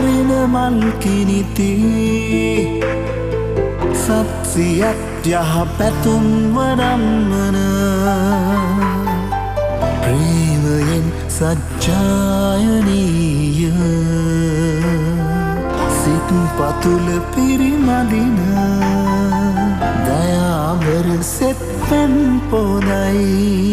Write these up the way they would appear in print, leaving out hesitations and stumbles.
අරින මල් කිනිති සත්සියක් යහ පැතුම් වඩම්මන ප්‍රේමයෙන් සජ්ජායනීය සිත් පතුල පිරිමදින දයාබර සෙත් පැන් පොදයි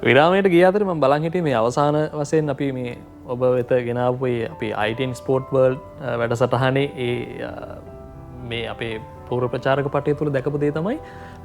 විරාමයට ගිය අතර මම බලන් හිටියේ මේ අවසාන වශයෙන් අපි මේ ඔබ වෙත ගෙනාවු අපි I10 ස්පෝර්ට් වර්ල්ඩ් වැඩසටහනේ මේ අපේ පූර්ව ප්‍රචාරක පටය තුළ දැකපු දේ තමයි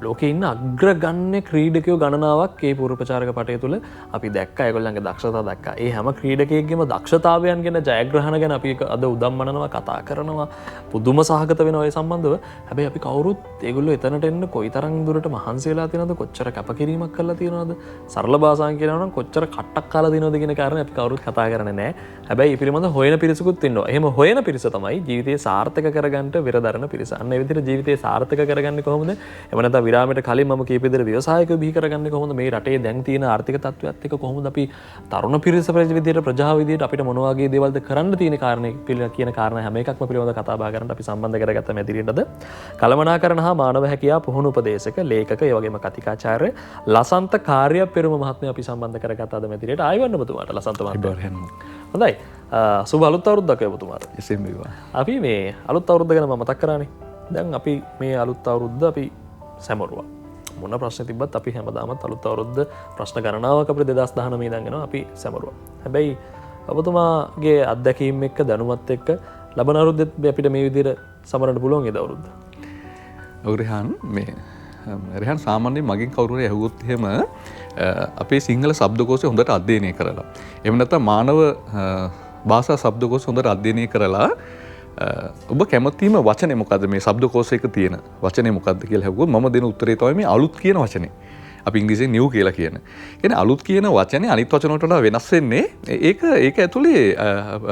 ලෝකේ ඉන්න අග්‍රගණ්‍ය ක්‍රීඩකයෝ ගණනාවක් ඒ පූර්ව ප්‍රචාරක පටය තුළ අපි දැක්කා. ඒගොල්ලන්ගේ දක්ෂතා දැක්කා. ඒ හැම ක්‍රීඩකයෙක්ගේම දක්ෂතාවයන් ගැන ජයග්‍රහණ ගැන අපි අද උදම්මනනවා කතා කරනවා. පුදුම සහගත වෙනවා ඒ සම්බන්ධව. හැබැයි අපි කවුරුත් ඒගොල්ලෝ එතනට එන්න කොයිතරම් දුරට මහන්සි වෙලා තියෙනවද, කොච්චර කැපකිරීමක් කරලා තියෙනවද, සරල භාෂාවෙන් කියනවා නම් කොච්චර කට්ටක් කාලා තියෙනවද කියන කාරණේ අපි කවුරුත් කතා කරන්නේ නැහැ. හැබැයි මේ පිළිබඳ හොයන පිරිසකුත් ඉන්නවා. එහෙම හොයන පිරිස තමයි ජීවිතේ සාර්ථක කරගන්න වෙරදරන පිරිස. අන්න ඒ විදිහට ජීවිතේ සාර්ථක කරගන්නේ කොහොමද? එහෙම නැත්නම් විරාමයට කලින් මම කියපු විදිහට ව්‍යවසායකයෝ බිහි කරගන්නේ කොහොමද? මේ රටේ දැන් තියෙන ආර්ථික තත්ත්වයත් එක්ක කොහොමද අපි තරුණ පිරිස විදිහට ප්‍රජාව විදිහට අපිට මොන වගේ දේවල්ද කරන්න තියෙන කාරණේ කියන කාරණා හැම එකක්ම පිළිබඳව කතා බහ කරන්න අපි සම්බන්ධ කරගත්ත මැදිරියටද කළමනාකරණ හා මානව හැකියාව පුහුණු උපදේශක ලේඛක ඒ වගේම කතිකාචාර්ය ලසන්ත කාර්ය පෙරම මහත්මයා අපි සම්බන්ධ කරගත්ත අද මැදිරියට ආයවන්න ඔබතුමාට ලසන්ත මහත්මයා. හොඳයි. සුබ අලුත් අවුරුද්දක් ඔබතුමාට. එසේම වේවා. අපි මේ අලුත් අවුරුද්ද ගැන මම මතක් කරානේ. දැන් අපි මේ අලුත් අවුරුද්ද අපි සැමරුවා. මොන ප්‍රශ්න තිබ්බත් අපි හැමදාමත් අලුත් අවුරුද්ද ප්‍රශ්න ගණනාවක් අපිට 2019 ඉඳන් එනවා අපි සැමරුවා. හැබැයි ඔබතුමාගේ අත්දැකීම් එක්ක දැනුමත් එක්ක ලබන අවුරුද්දෙත් අපිට මේ විදිහට සමරන්න පුළුවන් ඒ අවුරුද්ද. ඔව් රෙහන් සාමාන්‍යයෙන් මගෙන් කවුරු හරි ඇහුවොත් එහෙම අපේ සිංහල ශබ්දකෝෂය හොඳට අධ්‍යයනය කරලා එහෙම නැත්නම් මානව භාෂා ශබ්දකෝෂය හොඳට අධ්‍යයනය කරලා ඔබ කැමතිම වචනේ මොකද්ද මේ ශබ්දකෝෂයක තියෙන වචනේ මොකද්ද කියලා ඇහුවොත් මම දෙන උත්තරේ තමයි මේ අලුත් කියන වචනේ. අපි ඉංග්‍රීසියෙන් නිව් කියලා කියන. කියන්නේ අලුත් කියන වචනේ අනිත් වචන වලට වඩා වෙනස් වෙන්නේ ඒක ඇතුලේ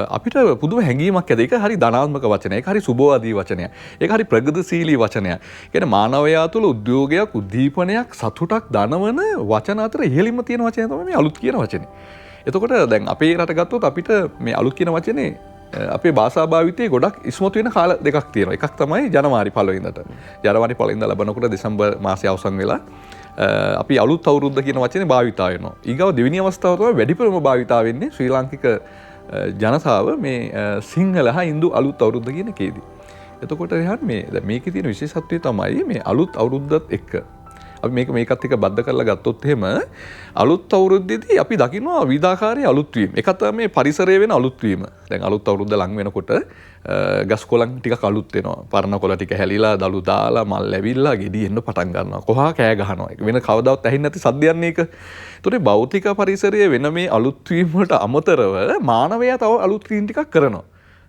අපිට පුදුම හැඟීමක් ඇද. ඒක හරි ධනාත්මක වචනයක්. ඒක හරි සුබවාදී වචනයක්. ඒක හරි ප්‍රගතිශීලී වචනයක්. කියන්නේ මානවයා තුළ උද්‍යෝගයක්, උද්දීපනයක්, සතුටක් දනවන වචන අතර ඉහළින්ම තියෙන වචනය තමයි මේ අලුත් කියන වචනේ. එතකොට දැන් අපේ රට ගත්තොත් අපිට මේ අලුත් කියන වචනේ අපේ භාෂා භාවිතයේ ගොඩක් ඉස්මතු වෙන කාල දෙකක් තියෙනවා. එකක් තමයි ජනවාරි 1 වෙනිදාට. ජනවාරි 1 වෙනිදා ලබනකොට දෙසැම්බර් මාසය අවසන් වෙලා අපි අලුත් අවුරුද්ද කියන වචනේ භාවිතා වෙනවා. ඊගව දෙවෙනි අවස්ථාව තමයි වැඩිපුරම භාවිතා වෙන්නේ ශ්‍රී ලාංකික ජනතාව මේ සිංහල හා ඉන්දු අලුත් අවුරුද්ද කියන එකේදී. එතකොට රෙහන් මේකේ තියෙන විශේෂත්වය තමයි මේ අලුත් අවුරුද්දත් එක්ක අපි මේකත් එක්ක බද්ධ කරලා ගත්තොත් එහෙම අලුත් අවුරුද්දේදී අපි දකිනවා විවිධාකාරයේ අලුත් වීම. එකක් තමයි මේ පරිසරය වෙන අලුත් වීම. දැන් අලුත් අවුරුද්ද ලඟ වෙනකොට ගස් කොළන් ටිකක් අලුත් වෙනවා. පරණ කොළ ටික හැලිලා, දළු දාලා, මල් ඇවිල්ලා, ගෙඩි එන්න පටන් ගන්නවා. කොහා කෑ ගහනවා. ඒක වෙන කවදාවත් ඇහෙන්නේ නැති සද්දයක් මේක. ඒතකොට භෞතික පරිසරයේ වෙන මේ අලුත් වීම වලට අමතරව මානවයා තව අලුත් වීම් ටිකක් කරනවා.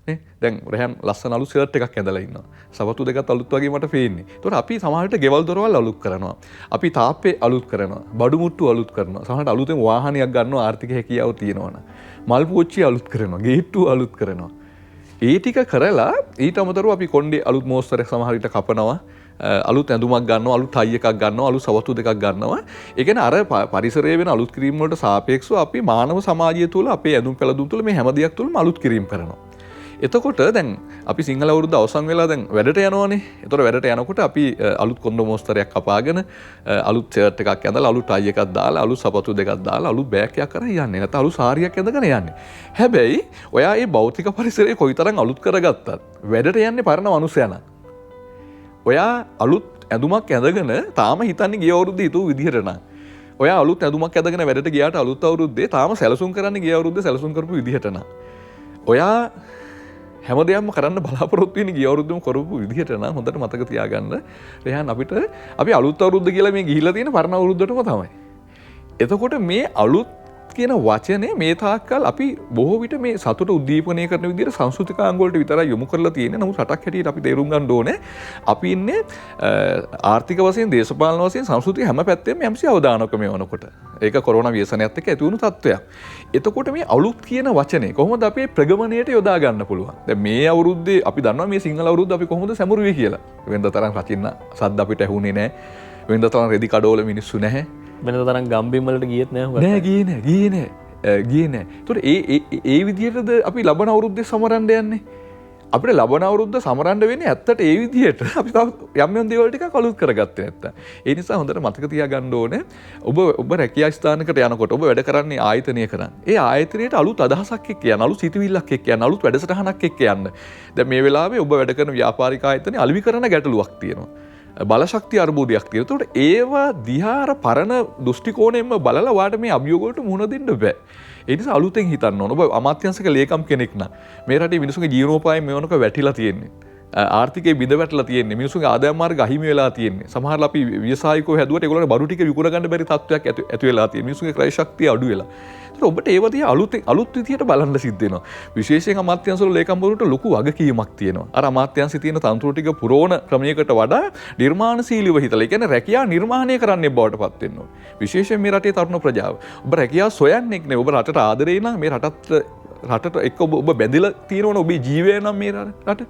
දැන් රෙහන් ලස්සන අලුත් ෂර්ට් එකක් ඇඳලා ඉන්නවා. සවතු දෙකත් අලුත් වගේ මට පේන්නේ. ඒතකොට අපි සමහරවිට ගෙවල් දොරවල් අලුත් කරනවා. අපි තාප්පේ අලුත් කරනවා. බඩු මුට්ටු අලුත් කරනවා. සමහරවිට අලුතෙන් වාහනයක් ගන්නවා ආර්ථික හැකියාව තියෙනවනම්. මල් පෝච්චිය අලුත් කරනවා. ගේට්ටු අලුත් කරනවා. ඒ ටික කරලා ඊට අමතරව අපි කොණ්ඩේ අලුත් මෝස්තරයක් සමහරවිට කපනවා. අලුත් ඇඳුමක් ගන්නවා, අලුත් ටයි එකක් ගන්නවා, අලුත් සවතු දෙකක් ගන්නවා. ඒ කියන්නේ අර පරිසරයේ වෙන අලුත් කිරීම වලට සාපේක්ෂව අපි මානව සමාජය තුළ අපේ ඇඳුම් පැළඳුම් තුළ මේ හැම දෙයක් තුළම අලුත් කිරීම කරනවා. එතකොට දැන් අපි සිංහල අවුරුද්ද අවසන් වෙලා දැන් වැඩට යනවානේ. ඒතකොට වැඩට යනකොට අපි අලුත් කොණ්ඩ මෝස්තරයක් කපාගෙන අලුත් ෂර්ට් එකක් ඇඳලා අලුත් ටයි එකක් දාලා අලුත් සපතු දෙකක් දාලා අලුත් බෑග් එකක් අරන් යන්නේ. නැත්නම් අලුත් සාරියක් ඇඳගෙන යන්නේ. හැබැයි ඔයා මේ භෞතික පරිසරය කොයිතරම් අලුත් කරගත්තත් වැඩට යන්නේ පරණ මනුස්සයා නම්. ඔයා අලුත් ඇඳුමක් ඇඳගෙන තාම හිතන්නේ ගිය අවුරුද්දේ හිතුව විදිහට නම්. ඔයා අලුත් ඇඳුමක් ඇඳගෙන වැඩට ගියාට අලුත් අවුරුද්දේ තාම සැලසුම් කරන්නේ ගිය අවුරුද්දේ සැලසුම් කරපු විදිහට නම්. ඔයා හැම දෙයක්ම කරන්න බලාපොරොත්තු වෙන්නේ ගිය අවුරුද්දේම කරපු විදිහට නම් හොඳට මතක තියාගන්න. රෙහන් අපි අලුත් අවුරුද්ද කියලා මේ ගිහිල්ලා තියෙන පරණ අවුරුද්දටම තමයි. එතකොට මේ අලුත් කියන වචනේ මේ තාක්කල් අපි බොහෝ විට මේ සතුට උද්දීපනය කරන විදිහට සංස්කෘතිකාංග වලට විතරයි යොමු කරලා තියෙන්නේ. නමුත් රටක් හැටියට අපි තේරුම් ගන්න ඕනේ අපි ඉන්නේ ආර්ථික වශයෙන්, දේශපාලන වශයෙන්, සංස්කෘතික හැම පැත්තෙම යම්සි අවදානක මේ වනකොට. ඒක කොරෝනා ව්‍යසනයත් එක්ක ඇති වුණු තත්ත්වයක්. එතකොට මේ අලුත් කියන වචනේ කොහොමද අපේ ප්‍රගමණයට යොදා ගන්න පුළුවන්? දැන් මේ අවුරුද්දේ අපි දන්නවා මේ සිංහල අවුරුද්ද අපි කොහොමද සැමරුවේ කියලා. වෙනද තරම් රචින්න සද්ද අපිට ඇහුනේ නැහැ. වෙනද තරම් රෙදි කඩවල මිනිස්සු නැහැ. වෙනද තරම් ගම්බිම් වලට ගියෙත් නෑ. නෑ ගියේ නෑ. ඒතකොට ඒ විදිහටද අපි ලබන අවුරුද්දේ සමරන්න යන්නේ. අපිට ලබන අවුරුද්ද සමරන්න වෙන්නේ ඇත්තට ඒ විදිහට අපි තව යම් දේවල් ටිකක් අලුත් කරගත්තේ නැත්තම්. ඒ නිසා හොඳට මතක තියාගන්න ඕනේ ඔබ රැකියා ස්ථානයකට යනකොට ඔබ වැඩ කරන්නේ ආයතනය කරන්නේ. ඒ ආයතනයට අලුත් අදහසක් එක්ක යන්න, අලුත් සිතුවිල්ලක් එක්ක යන්න, අලුත් වැඩසටහනක් එක්ක යන්න. දැන් මේ වෙලාවේ ඔබ වැඩ කරන ව්‍යාපාරික ආයතනයේ අලෙවි කරන ගැටලුවක් තියෙනවා. බලශක්ති අර්බුදයක් තියෙනවා. ඒකට ඒවා දිහාර පරණ දෘෂ්ටි කෝණයෙන්ම බලලා වාට මේ අභියෝග වලට මුහුණ දෙන්න බෑ. ඒ නිසා අලුතෙන් හිතන්න ඕන. ඔබ අමාත්‍යාංශික ලේකම් කෙනෙක් නම් මේ රටේ මිනිසුන්ගේ ජීවනෝපාය මෙවනක වැටිලා තියෙන්නේ. ආර්ථිකයේ බිඳ වැටලා තියෙන්නේ. මිනිසුන්ගේ ආදායම් මාර්ග අහිමි වෙලා තියෙන්නේ. සමහරවිට අපි ව්‍යවසායිකව හැදුවට ඒගොල්ලන්ට බඩු ටික විකුණ ගන්න බැරි තත්ත්වයක් ඇති වෙලා තියෙනවා. මිනිසුන්ගේ ක්‍රය ශක්තිය අඩු වෙලා. ඒත් ඔබට ඒව දිහා අලුත් විදියට බලන්න සිද්ධ වෙනවා. විශේෂයෙන් අමාත්‍යාංශවල ලේකම්වරුන්ට ලොකු වගකීමක් තියෙනවා. අර අමාත්‍යාංශයේ තියෙන තන්ත්‍ර ටික පුරවන ක්‍රමයකට වඩා නිර්මාණශීලීව හිතලා. ඒ කියන්නේ රැකියාව නිර්මාණය කරන්න බවට පත් වෙන්න ඕනේ. විශේෂයෙන් මේ රටේ තරුණ ප්‍රජාව. ඔබ රැකියාව සොයන්නෙක් නෙවෙයි. ඔබ රටට ආදරේ නම් මේ රටට එක්ක ඔබ බැඳිලා තියෙනවනේ ඔබේ ජීවය නම් මේ රට.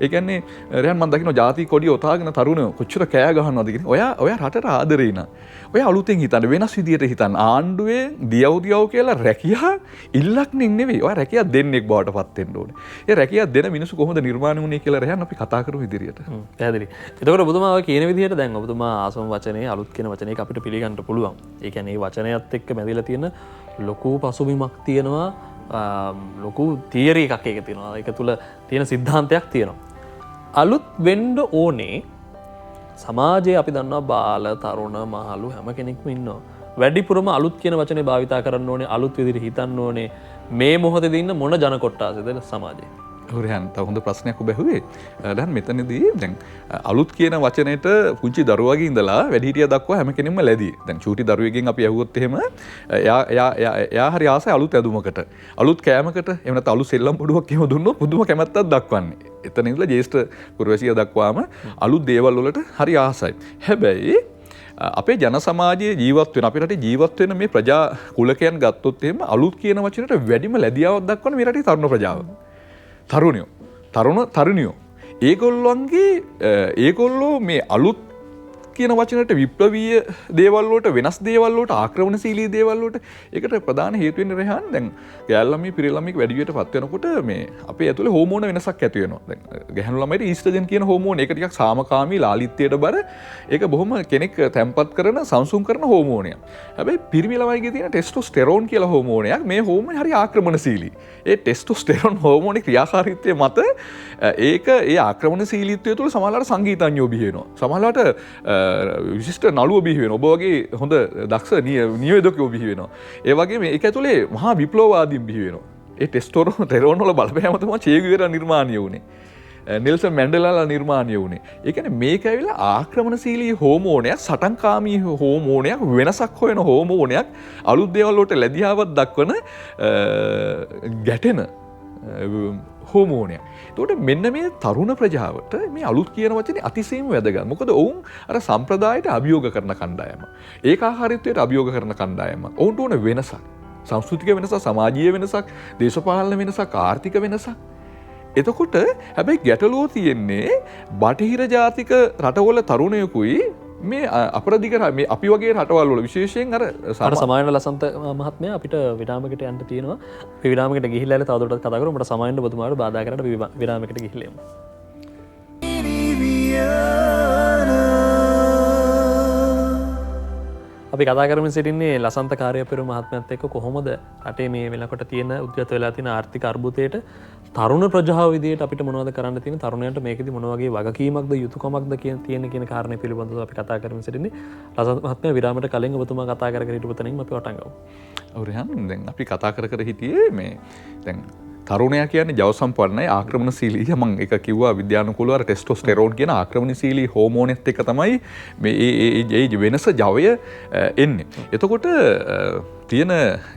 ඒ කියන්නේ රයන් මම දකින්න ජාති කොඩිය ඔතාගෙන තරුණයෝ කොච්චර කෑ ගහනවද කියන්නේ. ඔයා රටට ආදරේ නා. ඔයා අලුතෙන් හිතන්න වෙනස් විදියට හිතන්න. ආණ්ඩුවේ දියව් කියලා රැකියා ඉල්ලක් නෙවෙයි. ඔයා රැකියා දෙන්නෙක් බවට පත් වෙන්න ඕනේ. ඒ රැකියා දෙන මිනිස්සු කොහොමද නිර්මාණය වුනේ කියලා රයන් අපි කතා කරමු ඉදිරියට. පැහැදිලි. එතකොට ඔබතුමා ඔය කියන විදිහට දැන් ඔබතුමා ආසම වචනේ අලුත් කියන වචනයක අපිට පිළිගන්න පුළුවන්. ඒ කියන්නේ මේ වචනයත් එක්ක බැඳිලා තියෙන ලොකු පසුබිමක් තියෙනවා. ලොකු තියරි එකක් ඒක තියෙනවා. ඒක තුල තියෙන සිද්ධාන්තයක් තියෙනවා. අලුත් වෙන්න ඕනේ සමාජයේ අපි දන්නවා බාල තරුණ මහලු හැම කෙනෙක්ම ඉන්නවා. වැඩිපුරම අලුත් කියන වචනේ භාවිතා කරන්න ඕනේ, අලුත් විදිහට හිතන්න ඕනේ. මේ මොහොතේදී ඉන්න මොන ජන කොට්ටාසෙද සමාජයේ? හොරයන් තව හොඳ ප්‍රශ්නයක් ඔබ ඇහුවේ. දැන් මෙතනදී දැන් අලුත් කියන වචනේට පුංචි දරුවගේ ඉඳලා වැඩිහිටියා දක්වා හැම කෙනෙක්ම ලැබී. දැන් චූටි දරුවෙක්ගෙන් අපි ඇහුවොත් එහෙම එයා හරි ආසයි අලුත් ඇඳුමකට, අලුත් කෑමකට, එහෙම නැත්නම් අලුත් සෙල්ලම් බඩුවක් එහෙම දුන්නොත් පුදුම කැමැත්තක් දක්වන්නේ. එතන ඉඳලා ජේෂ්ඨ පුරවැසියා දක්වාම අලුත් දේවල් වලට හරි ආසයි. හැබැයි අපේ ජන සමාජයේ ජීවත් වෙන, අපේ රටේ ජීවත් වෙන මේ ප්‍රජා කුලකයන් ගත්තොත් එහෙම අලුත් කියන වචනයට වැඩිම ලැබියාවක් දක්වන මේ රටේ තරුණ ප්‍රජාව. තරුණියෝ ඒගොල්ලෝ මේ අලුත් කියන වචනට විප්ලවීය දේවල් වලට, වෙනස් දේවල් වලට, ආක්‍රමණශීලී දේවල් වලට ඒකට ප්‍රධාන හේතු වෙන්නේ රෙහාන් දැන් ගෑල්ලමී පිරිළමී වැඩිවියට පත් වෙනකොට මේ අපේ ඇතුලේ හෝමෝන වෙනසක් ඇති වෙනවා. දැන් ගැහැණු ළමයිට ඊස්ට්‍රජන් කියන හෝමෝන ඒක ටිකක් සාමකාමී ලාලිත්‍යයට බර ඒක බොහොම කෙනෙක් තැම්පත් කරන සංසුන් කරන හෝමෝනයක්. හැබැයි පිරිමි ළමයිගේ තියෙන ටෙස්ටොස්ටෙරෝන් කියලා හෝමෝනයක් මේ හෝමෝන හරි ආක්‍රමණශීලී. ඒ ටෙස්ටොස්ටෙරෝන් හෝමෝනේ ක්‍රියාකාරීත්වය මත ඒක ඒ ආක්‍රමණශීලීත්වය තුළ සමහරවිට සංගීතඥයෝ බිහි වෙනවා. සමහරවිට විශිෂ්ට නළුව බිහි වෙනවා. ඔබ වගේ හොඳ දක්ෂ නිවේදකයෝ බිහි වෙනවා. ඒ වගේම ඒක ඇතුලේ මහා විප්ලවවාදීන් බිහි වෙනවා. ඒ ටෙස්ටොස්ටෙරෝන් වල බලපෑම තමයි චේ ගුවෙරා නිර්මාණය වුනේ. නෙල්සන් මැන්ඩෙලාලා නිර්මාණය වුනේ. ඒ කියන්නේ මේක ඇවිල්ලා ආක්‍රමණශීලී හෝමෝනයක්, සටන්කාමී හෝමෝනයක්, වෙනසක් හොයන හෝමෝනයක්, අලුත් දේවල් වලට ලැබියාවක් දක්වන ගැටෙන හෝමෝනයක්. එතකොට මෙන්න මේ තරුණ ප්‍රජාවට මේ අලුත් කියන වචනේ අතිශයින්ම වැදගත්. මොකද ඔවුන් අර සම්ප්‍රදායට අභියෝග කරන කණ්ඩායම. ඒකාකාරීත්වයට අභියෝග කරන කණ්ඩායම. ඔවුන්ට ඕන වෙනසක්. සංස්කෘතික වෙනසක්, සමාජීය වෙනසක්, දේශපාලන වෙනසක්, ආර්ථික වෙනසක්. එතකොට හැබැයි ගැටලුව තියෙන්නේ බටහිර ජාතික රටවල තරුණයෙකුයි මේ අපරදිග මේ අපි වගේ රටවල් වල විශේෂයෙන් අර සමායන ලසන්ත මහත්මයා අපිට විරාමයකට යන්න තියෙනවා. අපි විරාමයකට ගිහිල්ලා තවදුරටත් කතා කරමු. අපිට සමායන ඔබතුමාට බාධා කරන්න විරාමයකට ගිහිල්ලා යමු. අපි කතා කරමින් සිටින්නේ ලසන්ත කාර්යපෙරු මහත්මයාත් එක්ක කොහොමද රටේ මේ වෙනකොට තියෙන උද්ගත වෙලා තියෙන ආර්ථික අර්බුදයට තරුණ ප්‍රජාව විදියට අපිට මොනවද කරන්න තියෙන, තරුණයන්ට මේකෙදි මොන වගේ වගකීමක්ද යුතුයකමක්ද තියෙන කියන කාරණේ පිළිබඳව අපි කතා කරමින් සිටින්නේ. ලසන්ත මහත්මයා විරාමයට කලින් ඔබතුමා කතා කරගෙන හිටපු තැනින් අපි වටන් ගමු. ඔව් රෙහන් දැන් අපි කතා කර හිටියේ මේ දැන් තරුණයා කියන්නේ ජව සම්පන්නයි, ආක්‍රමණශීලී. මම ඒක කිව්වා විද්‍යානුකූලව අර ටෙස්ටොස්ටෙරෝන් කියන ආක්‍රමණශීලී හෝමෝනෙත් එක තමයි මේ ඒ වෙනස ජවය එන්නේ. එතකොට තියෙන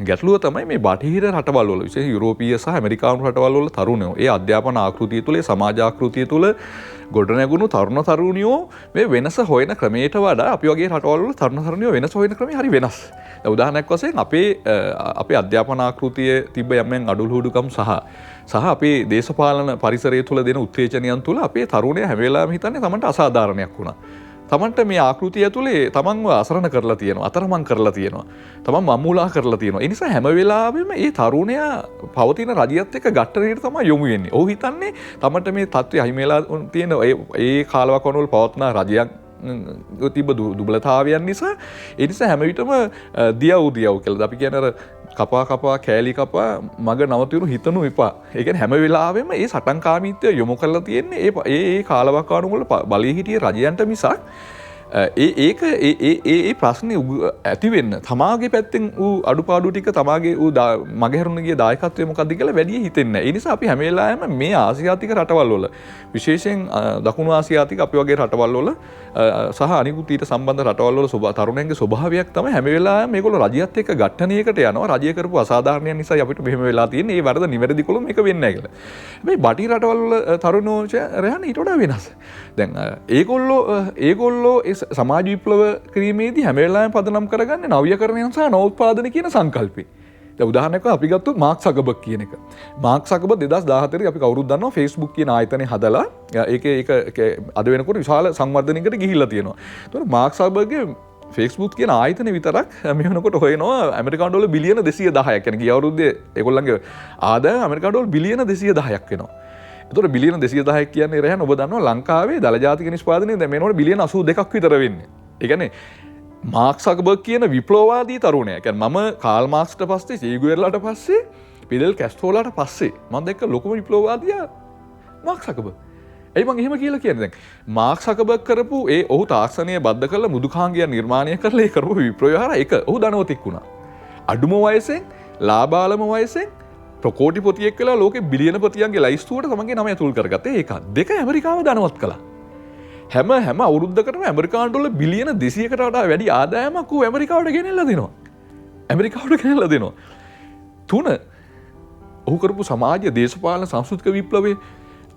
ගැටලුව තමයි මේ බටහිර රටවල් වල, විශේෂයෙන් යුරෝපීය සහ ඇමරිකානු රටවල් වල තරුණයෝ ඒ අධ්‍යාපන ආකෘතිය තුළ, සමාජ ආකෘතිය තුළ ගොඩනැගුණු තරුණියෝ මේ වෙනස හොයන ක්‍රමයට වඩා අපි වගේ රටවල් වල තරුණියෝ වෙනස හොයන ක්‍රමය හරි වෙනස්. උදාහරණයක් වශයෙන් අපේ අධ්‍යාපන ආකෘතියේ තිබ්බ යම්ෙන් අඩුලුහුඩුකම් සහ අපේ දේශපාලන පරිසරය තුළ දෙන උත්තේජනයන් තුළ අපේ තරුණයා හැම වෙලාවෙම හිතන්නේ තමන්ට අසාධාරණයක් වුණා. තමන්ට මේ ආකෘතිය ඇතුලේ තමන්ව අසරණ කරලා තියෙනවා, අතරමං කරලා තියෙනවා, තමන් මම්මුලා කරලා තියෙනවා. ඒ නිසා හැම වෙලාවෙම මේ තරුණයා පවතින රජයත් එක්ක ගැටරේට තමයි යොමු වෙන්නේ. ඔහු හිතන්නේ තමන්ට මේ තත්ත්වය අහිමි වෙලා තියෙන ඒ කාලවකවන වල පවත්නා රජයක් තිබ දුබලතාවයන් නිසා ඒ නිසා හැම විටම දියව් කියලා අපි කියන අර කපා කෑලි කපා මග නවතිනු හිතනු එපා. ඒ කියන්නේ හැම වෙලාවෙම ඒ සටන්කාමීත්වය යොමු කරලා තියෙන්නේ ඒ කාලවකවානුන් වල බලයේ හිටිය රජයන්ට මිසක් ඒ ප්‍රශ්නේ ඇති වෙන්න තමාගේ පැත්තෙන් ඌ අඩුපාඩු ටික තමාගේ ඌ මගහැරුණ ගිය දායකත්වය මොකක්ද කියලා වැඩි හිතෙන්නේ නැහැ. ඒ නිසා අපි හැම වෙලාවෙම මේ ආසියාතික රටවල් වල විශේෂයෙන් දකුණු ආසියාතික අපි වගේ රටවල් වල සහ අනිකුත් ඊට සම්බන්ධ රටවල් වල තරුණයන්ගේ ස්වභාවයක් තමයි හැම වෙලාවෙම මේගොල්ලෝ රජයත් එක්ක ගැටණියකට යනවා. රජය කරපු අසාධාරණයන් නිසා අපිට මෙහෙම වෙලා තියෙන්නේ. ඒ වරද නිවැරදි කළොත් මේක වෙන්නේ නැහැ කියලා. හැබැයි බටහිර රටවල් වල තරුණෝ රහන් ඊට වඩා වෙනස්. දැන් ඒගොල්ලෝ සමාජ විප්ලව කිරීමේදී හැම වෙලාවෙම පදනම් කරගන්නේ නව්‍යකරණය සහ නවෝත්පාදන කියන සංකල්පේ. දැන් උදාහරණයක් අපි ගත්තොත් මාක් සකබර්ග් කියන එක. මාක් සකබර්ග් 2014 අපි කවුරුත් දන්නවා Facebook කියන ආයතනය හදලා ඒක අද වෙනකොට විශාල සංවර්ධනයකට ගිහිල්ලා තියෙනවා. ඒතකොට මාක් සකබර්ග්ගේ Facebook කියන ආයතනය විතරක් මේ වෙනකොට හොයනවා ඇමරිකානු ඩොලර් බිලියන 210ක්. يعني ගිය අවුරුද්දේ ඒගොල්ලන්ගේ ආදායම ඇමරිකානු ඩොලර් බිලියන 210ක් වෙනවා. එතකොට බිලියන 210ක් කියන්නේ රහන් ඔබ දන්නවා ලංකාවේ දල ජාතික නිෂ්පාදනය දැන් මේනකොට බිලියන 82ක් විතර වෙන්නේ. ඒ කියන්නේ මාක් සකබර්ග් කියන විප්ලවවාදී තරුණයා. කියන්නේ මම කාල් මාක්ස්ට පස්සේ චේ ගුවෙරලාට පස්සේ පිඩෙල් කැස්ට්‍රෝලාට පස්සේ මම දැක්ක ලොකුම විප්ලවවාදියා මාක් සකබර්ග්. ඇයි මම එහෙම කියලා කියන්නේ? දැන් මාක් සකබර්ග් කරපු ඔහු තාක්ෂණය බද්ධ කරලා මෘදුකාංගයන් නිර්මාණය කරලා ඒ කරපු විප්ලවය හරහා ඔහු ධනවතෙක් වුණා. අඩුම වයසෙන් ලාබාලම වයසෙන් ප්‍රකෝටිපතියෙක් වෙලා ලෝකෙ බිලියනපතියන්ගේ ලයිස්තුවට තමන්ගේ නම ඇතුල් කරගත්තේ. ඒක දෙක ඇමරිකාව ධනවත් කළා. හැම අවුරුද්දකටම ඇමරිකානු ඩොලර් බිලියන 200කට වඩා වැඩි ආදායමක් ඌ ඇමරිකාවට ගෙනෙල්ලා දෙනවා. ඇමරිකාවට ගෙනෙල්ලා දෙනවා. 3 ඔහු කරපු සමාජ දේශපාලන සංස්කෘතික විප්ලවයේ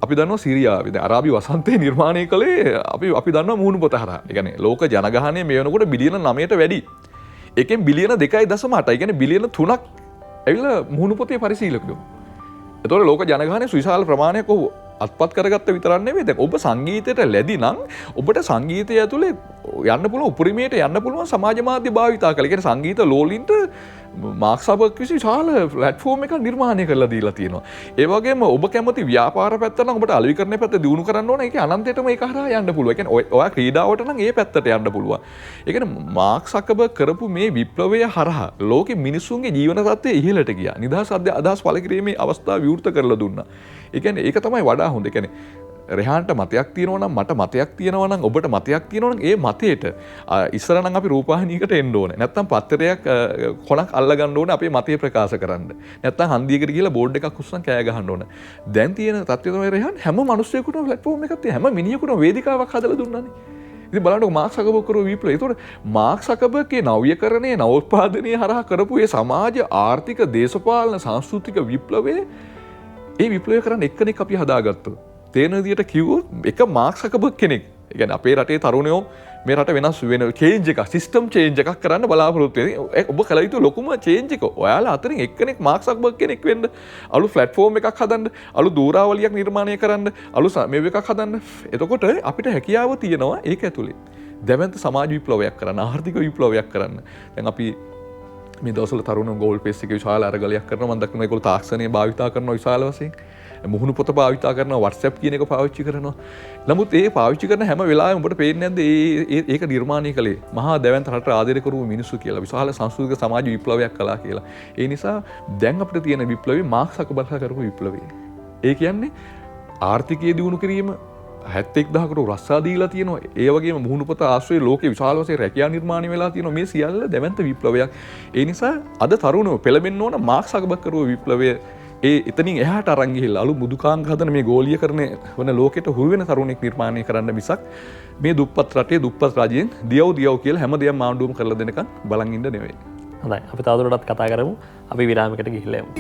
අපි දන්නවා සිරියාවේ දැන් අරාබි වසන්තය නිර්මාණය කළේ අපි දන්නවා මූණු පොත හරහා. ඒ කියන්නේ ලෝක ජනගහනය මේ වෙනකොට බිලියන 9ට වැඩි. ඒකෙන් බිලියන 2.8. ඒ කියන්නේ බිලියන 3ක් ඇවිල්ලා මුහුණු පොතේ පරිශීලකයෝ. එතකොට ලෝක ජනගහනයේ සුවිශාල ප්‍රමාණයක් ඔහු අත්පත් කරගත්ත විතරක් නෙවෙයි. දැන් ඔබ සංගීතයට ලැබි නම් ඔබට සංගීතය ඇතුලේ යන්න පුළුවන් උපරිමයට යන්න පුළුවන් සමාජ මාධ්‍ය භාවිතා කළා. ඒ කියන්නේ සංගීත ලෝලින්ට මාක් සකබර්ග් විශාල ප්ලැට්ෆෝම් එකක් නිර්මාණය කරලා දීලා තියෙනවා. ඒ වගේම ඔබ කැමති ව්‍යාපාර පැත්ත නම් ඔබට අලෙවිකරණය පැත්ත දියුණු කරන්න ඕන. ඒකේ අනන්තයටම ඒක හරහා යන්න පුළුවන්. ඒ කියන්නේ ඔයා ක්‍රීඩාවට නම් ඒ පැත්තට යන්න පුළුවන්. ඒ කියන්නේ මාක් සකබර්ග් කරපු මේ විප්ලවය හරහා ලෝකෙ මිනිසුන්ගේ ජීවන තත්ත්වය ඉහළට ගියා. නිදහස් අදහස් පළ කිරීමේ අවස්ථාව විවෘත කරලා දුන්නා. ඒ කියන්නේ ඒක තමයි වඩා හොඳ. ඒ කියන්නේ රෙහාන්ට මතයක් තියෙනවා නම් මට මතයක් තියෙනවා නම් ඔබට මතයක් තියෙනවා නම් ඒ මතයට ඉස්සර නම් අපි රූපවාහිනියකට එන්න ඕනේ. නැත්තම් පත්තරයක් කොනක් අල්ල ගන්න ඕනේ අපේ මතය ප්‍රකාශ කරන්න. නැත්තම් හන්දියකට ගිහලා බෝඩ් එකක් උස්සන් කෑ ගහන්න ඕනේ. දැන් තියෙන තත්ත්වය තමයි රෙහාන් හැම මිනිස්සෙකුටම ප්ලැට්ෆෝම් එකක් තියෙන හැම මිනිහෙකුටම වේදිකාවක් හදලා දුන්නානේ. ඉතින් බලන්නකො මාක් සකබර්ග් කරපු විප්ලවය. ඒතකොට මාක් සකබර්ග්ගේ නව්‍යකරණයේ නවෝත්පාදනයේ හරහා කරපු ඒ සමාජ ආර්ථික දේශපාලන සංස්කෘතික විප්ලවයේ ඒ විප්ලවය කරන්න එක්කෙනෙක් අපි හදාගත්තා. තේන විදියට කිව්වොත් එක මාක් සකබර්ග් කෙනෙක්. ඒ කියන්නේ අපේ රටේ තරුණයෝ මේ රට වෙනස් වෙන චේන්ජ් එකක් සිස්ටම් චේන්ජ් එකක් කරන්න බලාපොරොත්තු වෙනවා. ඔබ කල යුතු ලොකුම චේන්ජ් එක ඔයාලා අතරින් එක්කෙනෙක් මාක් සකබර්ග් කෙනෙක් වෙන්න. අලුත් ප්ලැට්ෆෝම් එකක් හදන්න, අලුත් දූරාවලියක් නිර්මාණය කරන්න, අලුත් මේ එකක් හදන්න. එතකොට අපිට හැකියාව තියෙනවා ඒක ඇතුලේ. දැවැන්ත සමාජ විප්ලවයක් කරන්න, ආර්ථික විප්ලවයක් කරන්න. දැන් අපි මේ දවස්වල තරුණ ගෝල් පේස් එකේ විශාල අරගලයක් කරනවා. මම දක්වන ඒගොල්ලෝ තාක්ෂණය භාවිතා කරනවා විශාල වශයෙන්. මුහුණු පොත භාවිතා කරනවා, WhatsApp කියන එක පාවිච්චි කරනවා. නමුත් ඒ පාවිච්චි කරන හැම වෙලාවෙම ඔබට පේන්නේ නැද්ද ඒක නිර්මාණය කළේ මහා දැවැන්ත රට ආදරය කරපු මිනිස්සු කියලා. විශාල සංස්කෘතික සමාජ විප්ලවයක් කළා කියලා. ඒ නිසා දැන් අපිට තියෙන විප්ලවය මාක් සකබර්ග් කරපු විප්ලවය. ඒ කියන්නේ ආර්ථිකය දියුණු කිරීම 71,000කට රස්සා දීලා තියෙනවා. ඒ වගේම මුහුණු පොත ආශ්‍රයේ ලෝකේ විශාල වශයෙන් රැකියා නිර්මාණය වෙලා තියෙනවා. මේ සියල්ල දැවැන්ත විප්ලවයක්. ඒ නිසා අද තරුණයෝ පෙළඹෙන්න ඕන මාක් සකබර්ග් කරපු විප්ලවය එතනින් එහාට අරන් ගිහිල්ලා අලු මුදුකාංග හදන මේ ගෝලීයකරණය වන ලෝකෙට හුරු වෙන තරුණෙක් නිර්මාණය කරන්න මිසක් මේ දුප්පත් රටේ දුප්පත් රජයෙන් දියව් කියලා හැමදේම ආණ්ඩුවම කරලා දෙනකන් බලන් ඉන්න නෙවෙයි. හොඳයි. අපි තවදුරටත් කතා කරමු. අපි විරාමයකට ගිහිල්ලා යමු.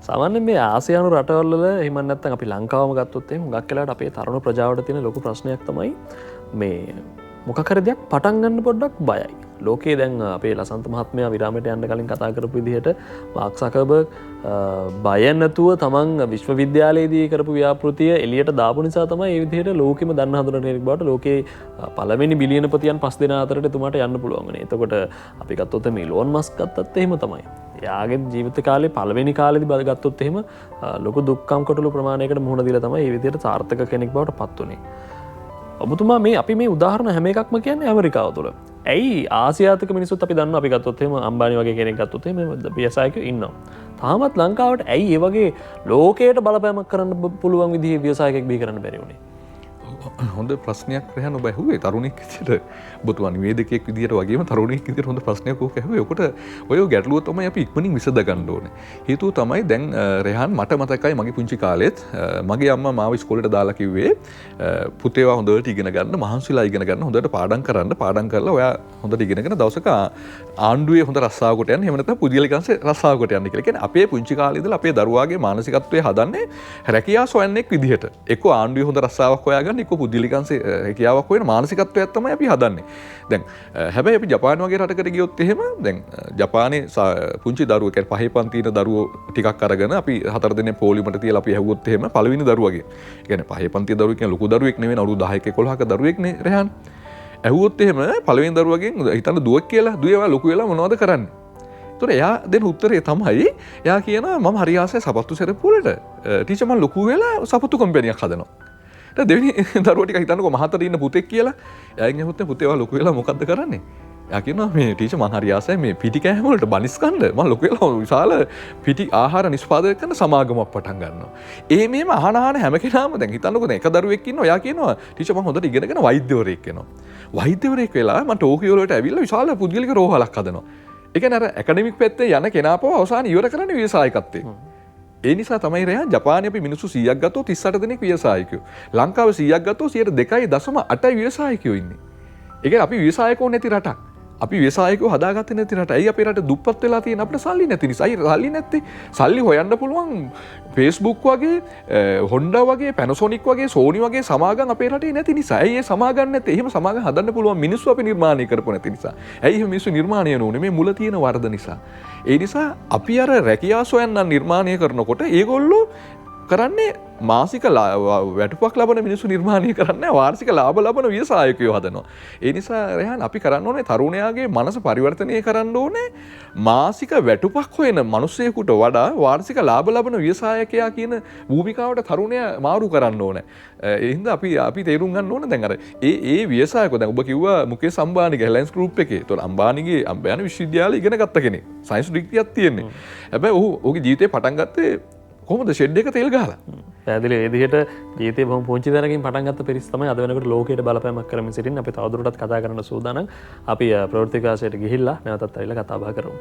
සාමාන්‍යයෙන් මේ ආසියානු රටවල් වල එහෙම නැත්නම් අපි ලංකාවම ගත්තොත් එහෙනම් හුඟක් වෙලාවට අපේ තරුණ ප්‍රජාවට තියෙන ලොකු ප්‍රශ්නයක් තමයි මේ මොකක් හරි දෙයක් පටන් ගන්න පොඩ්ඩක් බයයි. ලෝකයේ දැන් අපේ ලසන්ත මහත්මයා විරාමයට යන්න කලින් කතා කරපු විදිහට මාක් සකර්බර්ග් බය නැතුව තමන් විශ්වවිද්‍යාලයේදී කරපු ව්‍යාපෘතිය එළියට දාපු නිසා තමයි මේ විදිහට ලෝකෙම දන්න හඳුනන කෙනෙක් බවට ලෝකේ පළවෙනි බිලියනපතියන් 5 දෙනා අතරට එතුමාට යන්න පුළුවන් වුණේ. එතකොට අපි ගත්තොත් මේ ඉලෝන් මස්ක් ගත්තත් එහෙම තමයි. එයාගේ ජීවිත කාලේ පළවෙනි කාලෙදි බල ගත්තොත් එහෙම ලොකු දුක්ඛම් කොටළු ප්‍රමාණයකට මුහුණ දීලා තමයි මේ විදිහට සාර්ථක කෙනෙක් බවට පත් වුණේ. ඔබතුමා මේ අපි මේ උදාහරණ හැම එකක්ම කියන්නේ ඇමරිකාව තුළ. ඇයි ආසියාතික මිනිස්සුත් අපි දන්නවා අපි ගත්තොත් එහෙම අම්බානි වගේ කෙනෙක් ගත්තොත් එහෙම ව්‍යවසායකයෝ ඉන්නවා. තාමත් ලංකාවට ඇයි ඒ වගේ ලෝකයට බලපෑමක් කරන්න පුළුවන් විදිහේ ව්‍යවසායකයෙක් බිහි කරන්න බැරි වුණේ? හොඳ ප්‍රශ්නයක් රහන් ඔබ ඇහුවේ තරුණෙක් විදියට ඔබතුමා නිවේදකයෙක් විදියට වගේම තරුණෙක් විදියට හොඳ ප්‍රශ්නයක් ඔක ඇහුවේ. ඔකට ඔය ගැටලුව තමයි අපි ඉක්මනින් විසඳ ගන්න ඕනේ. හේතුව තමයි දැන් රෙහන් මට මතකයි මගේ පුංචි කාලෙත් මගේ අම්මා මාව ඉස්කෝලේට දාලා කිව්වේ පුතේවා හොඳට ඉගෙන ගන්න මහන්සිලා ඉගෙන ගන්න හොඳට පාඩම් කරන්න පාඩම් කරලා ඔයා හොඳට ඉගෙනගෙන දවසක ආණ්ඩුවේ හොඳ රස්සාවකට යන්න එහෙම නැත්නම් පුදියලිකන්සේ රස්සාවකට යන්න කියලා. කියන්නේ අපේ පුංචි කාලේ ඉඳලා අපේ දරුවාගේ මානසිකත්වය හදන්නේ රැකියාව සොයන්නෙක් විදිහට. එක්ක ආණ්ඩුවේ හොඳ රස්සාවක් හොයාගන්න එක්ක පුදියලිකන්සේ රැකියාවක් හොයන මානසිකත්වයක් තමයි අපි හදන්නේ. දැන් හැබැයි අපි ජපාන වගේ රටකට ගියොත් එහෙම දැන් ජපානයේ පුංචි දරුවෝ කියන්නේ පහේ පන්තියේ දරුවෝ ටිකක් අරගෙන අපි 4 දිනේ පොලිමට තියලා අපි ඇහුවොත් එහෙම පළවෙනි දරුවගේ. ඒ කියන්නේ පහේ පන්තියේ දරුවෙක් කියන්නේ ලොකු දරුවෙක් නෙවෙයි අවුරුදු 10ක 11ක දරුවෙක් නේ රෙහන්. ඇහුවොත් එහෙම පළවෙනි දරුවගෙන් හිතන්න දුවක් කියලා දුවේවා ලොකු වෙලා මොනවද කරන්නේ? ඒතර එයා දෙන උත්තරේ තමයි එයා කියනවා මම හරි ආසයි සපත්තු සෙරප්පු වලට. ටීචර් මම ලොකු වෙලා සපත්තු කම්පැනියක් හදනවා. දෙවෙනි දරුවා ටික හිතන්නකෝ මහතට ඉන්න පුතෙක් කියලා. එයාගෙන් ඇහුවොත් පුතේ ඔයා ලොකු වෙලා මොකද්ද කරන්නේ? එයා කියනවා මේ ටීචර් මම හරි ආසයි මේ පිටි කෑම වලට බනිස් කන්න. මම ලොකු වෙලා විශාල පිටි ආහාර නිෂ්පාදනය කරන සමාගමක් පටන් ගන්නවා. මේම අහන හැම කෙනාම දැන් හිතන්නකෝ දැන් එක දරුවෙක් ඉන්නවා. එයා කියනවා ටීචර් මම හොඳට ඉගෙනගෙන වෛද්‍යවරයෙක් වෙනවා. වෛද්‍යවරයෙක් වෙලා මම ටෝකියෝ වලට ඇවිල්ලා විශාල පුද්ගලික රෝහලක් හදනවා. ඒ කියන්නේ අර ඇකඩමික් පැත්තේ යන කෙනාපව අවසාන ඉවර කරන්නේ ව්‍යවසායකත්වයෙන්. ඒ නිසා තමයි රෙහන් ජපානයේ අපි මිනිස්සු 100ක් ගත්තොත් 38 දෙනෙක් ව්‍යවසායකයෝ. ලංකාවේ 100ක් ගත්තොත් 2.8 ව්‍යවසායකයෝ ඉන්නේ. ඒ කියන්නේ අපි ව්‍යවසායකෝ නැති රටක්. අපි ව්‍යවසායකයෝ හදාගත්තේ නැති රට. ඇයි අපේ රට දුප්පත් වෙලා තියෙන අපිට සල්ලි නැති නිසා. අයි සල්ලි නැත්තේ. සල්ලි හොයන්න පුළුවන් Facebook වගේ, Honda වගේ, Panasonic වගේ, Sony වගේ සමාගම් අපේ රටේ නැති නිසා. ඇයි ඒ සමාගම් නැත්තේ? එහෙම සමාගම් හදන්න පුළුවන් මිනිස්සු අපි නිර්මාණය කරපො නැති නිසා. ඇයි එහෙම මිනිස්සු නිර්මාණය නොවුනේ? මේ මුල තියෙන වරද නිසා. ඒ නිසා අපි අර රැකියාව සොයන්න නිර්මාණය කරනකොට ඒගොල්ලෝ කරන්නේ මාසික වැටුපක් ලබන මිනිස්සු නිර්මාණය කරන්නේ වාර්ෂික ලාභ ලබන ව්‍යවසායකයෝ හදනවා. ඒ නිසා රෙහන් අපි කරන්න ඕනේ තරුණයාගේ මනස පරිවර්තනය කරන්න ඕනේ මාසික වැටුපක් හොයන මිනිසෙකුට වඩා වාර්ෂික ලාභ ලබන ව්‍යවසායකයා කියන භූමිකාවට තරුණයා මාරු කරන්න ඕනේ. ඒ හින්දා අපි තේරුම් ගන්න ඕනේ දැන් අර ඒ ව්‍යවසායකෝ දැන් ඔබ කිව්වා මුකේෂ් අම්බානිගේ රිලයන්ස් ගෲප් එකේ. ඒතකොට අම්බානිගේ අම්බානි විශ්වවිද්‍යාලය ඉගෙන ගත්ත කෙනෙක්. සයන්ස් ඩිග්‍රියක් තියෙන්නේ. හැබැයි ඔහුගේ ජීවිතේ පටන් ගත්තේ කොහොමද ෂෙඩ් එක තෙල් ගහලා. පැහැදිලි ඒ විදිහට ජීවිතේ බොහොම පුංචි තැනකින් පටන් ගත්ත පිරිස තමයි අද වෙනකොට ලෝකයට බලපෑමක් කරමින් සිටින්නේ. අපි තවදුරටත් කතා කරන්න සූදානම්. අපි ප්‍රවෘත්ති විකාශයට ගිහිල්ලා නැවතත් ඇවිල්ලා කතා බහ කරමු.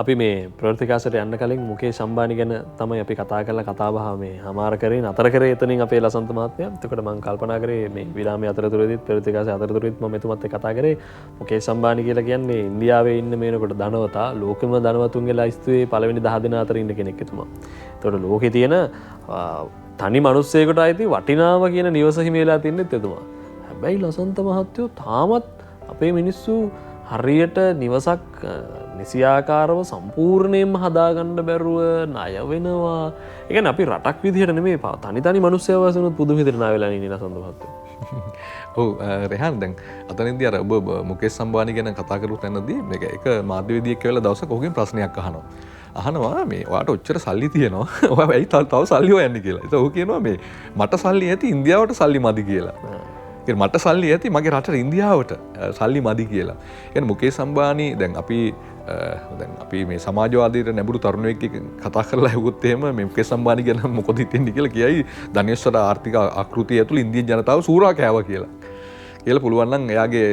අපි මේ ප්‍රවෘත්තිකාශයට යන්න කලින් මුකේෂ් අම්බානි ගැන තමයි අපි කතා කරලා කතා බහ මේ හමාර කරේ නතර කරේ එතනින් අපේ ලසන්ත මහත්මයා. එතකොට මම කල්පනා කරේ මේ විරාමයේ අතරතුරදීත් ප්‍රවෘත්තිකාශය අතරතුරදීත් මම එතුමත් එක්ක කතා කරේ මුකේෂ් අම්බානි කියලා කියන්නේ ඉන්දියාවේ ඉන්න මේනකොට ධනවතා ලෝකෙම ධනවතුන්ගේ ලයිස්තුවේ පළවෙනි 10 දෙනා අතර ඉන්න කෙනෙක් එතුමා. එතකොට ලෝකේ තියෙන තනි මිනිස්සෙකුට අයිති වටිනාම කියන නිවස හිමි වෙලා තින්නෙත් එතුමා. හැබැයි ලසන්ත මහත්තයෝ තාමත් අපේ මිනිස්සු හරියට නිවසක් නිසියාකාරව සම්පූර්ණයෙන්ම හදාගන්න බැරුව ණය වෙනවා. ඒ කියන්නේ අපි රටක් විදිහට නෙමෙයි තනි මිනිස්සුව වශයෙන් පුදුම විදිහට ණය වෙලා ඉන්නේ ලසන්ත මහත්තයෝ. ඔව් රෙහන් දැන් අතනින්දී අර ඔබ මුකේෂ් අම්බානි ගැන කතා කරපු තැනදී මේක එක මාධ්‍යවේදියෙක් කියලා දවසක් ඔහුගෙන් ප්‍රශ්නයක් අහනවා මේ ඔයාට ඔච්චර සල්ලි තියෙනවා ඔයා ඇයි තව සල්ලි හොයන්නේ කියලා. ඒක ඔහු කියනවා මේ මට සල්ලි ඇති ඉන්දියාවට සල්ලි මදි කියලා. මට සල්ලි ඇති මගේ රටට ඉන්දියාවට සල්ලි මදි කියලා. කියන්නේ මුකේෂ් අම්බානි දැන් අපි මේ සමාජවාදීට නැඹුරු තරුණයෙක් කතා කරලා ඇහුවොත් එහෙම මේ මුකේෂ් අම්බානි ගැන මොකද හිතෙන්නේ කියලා කියයි ධනේශ්වර ආර්ථික ආකෘතිය ඇතුළේ ඉන්දියානු ජනතාව සූරා කෑවා කියලා. කියලා පුළුවන් නම් එයාගේ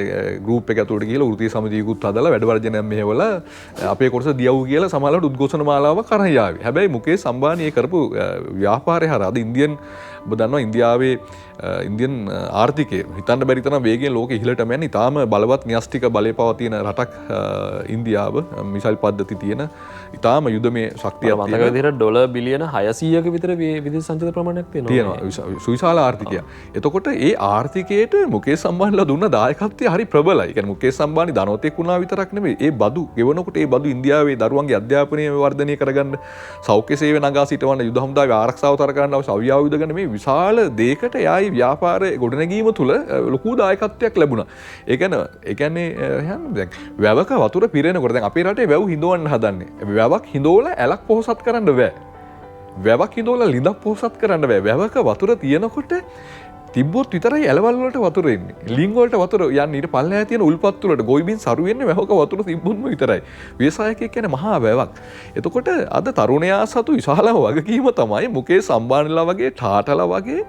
ගෲප් එක ඇතුළට ගිහලා වෘත්තීය සමිතියකුත් හදලා වැඩ වර්ජනයක් මෙහෙवला අපේ කොටස දියව් කියලා සමාජලට උද්ඝෝෂණ මාලාවක් කරන් යාවි. හැබැයි මුකේෂ් අම්බානි ඒ කරපු ව්‍යාපාරය හරහා අද ඉන්දියන් ඔබ දන්නවා ඉන්දියාවේ ඉන්දියන් ආර්ථිකය හිතන්න බැරි තරම් වේගයෙන් ලෝකෙ ඉහළටම යන ඉතාම බලවත් න්‍යෂ්ටික බලය පවතින රටක් ඉන්දියාව මිසයිල් පද්ධති තියෙන ඉතාම යුදමේ ශක්තියක් තියෙන මතක විදිහට ඩොලර් බිලියන 600ක විතර විදේශ සංචිත ප්‍රමාණයක් තියෙනවා සුවිශාල ආර්ථිකයක්. එතකොට ඒ ආර්ථිකයට මුකේෂ් අම්බානිලා දුන්න දායකත්වය හරි ප්‍රබලයි. ඒ කියන්නේ මුකේෂ් අම්බානි ධනවතෙක් වුණා විතරක් නෙමෙයි ඒ බදු ගෙවනකොට ඒ බදු ඉන්දියාවේ දරුවන්ගේ අධ්‍යාපනය වර්ධනය කරගන්න සෞඛ්‍ය සේවය නගා සිටවන්න යුද හමුදාවේ ආරක්ෂාව තර කරන්න අවශ්‍ය අව්‍යායුධ ගන්න මේ විශාල දෙයකට එයායි ව්‍යාපාරය ගොඩනැගීම තුළ ලොකු දායකත්වයක් ලැබුණා. ඒ කියන්නේ දැන් වැවක වතුර පිරෙනකොට දැන් අපේ රටේ වැව් හිඳවන්න හදන්නේ. වැවක් හිඳවලා ඇලක් පොහොසත් කරන්න බෑ. වැවක් හිඳවලා ලිඳක් පොහොසත් කරන්න බෑ. වැවක වතුර තියෙනකොට තිබ්බොත් විතරයි ඇලවල් වලට වතුර එන්නේ. ලිංග වලට වතුර යන්නේ ඊට පල්ලෙහා තියෙන උල්පත් වලට ගොවිබින් සරු වෙන්නේ වැවක වතුර තිබ්බොත්ම විතරයි. ව්‍යවසායකයෙක් කියන්නේ මහා වැවක්. එතකොට අද තරුණයා සතු විශාල වගකීම තමයි මුකේෂ් අම්බානිලා වගේ ටාටාලා වගේ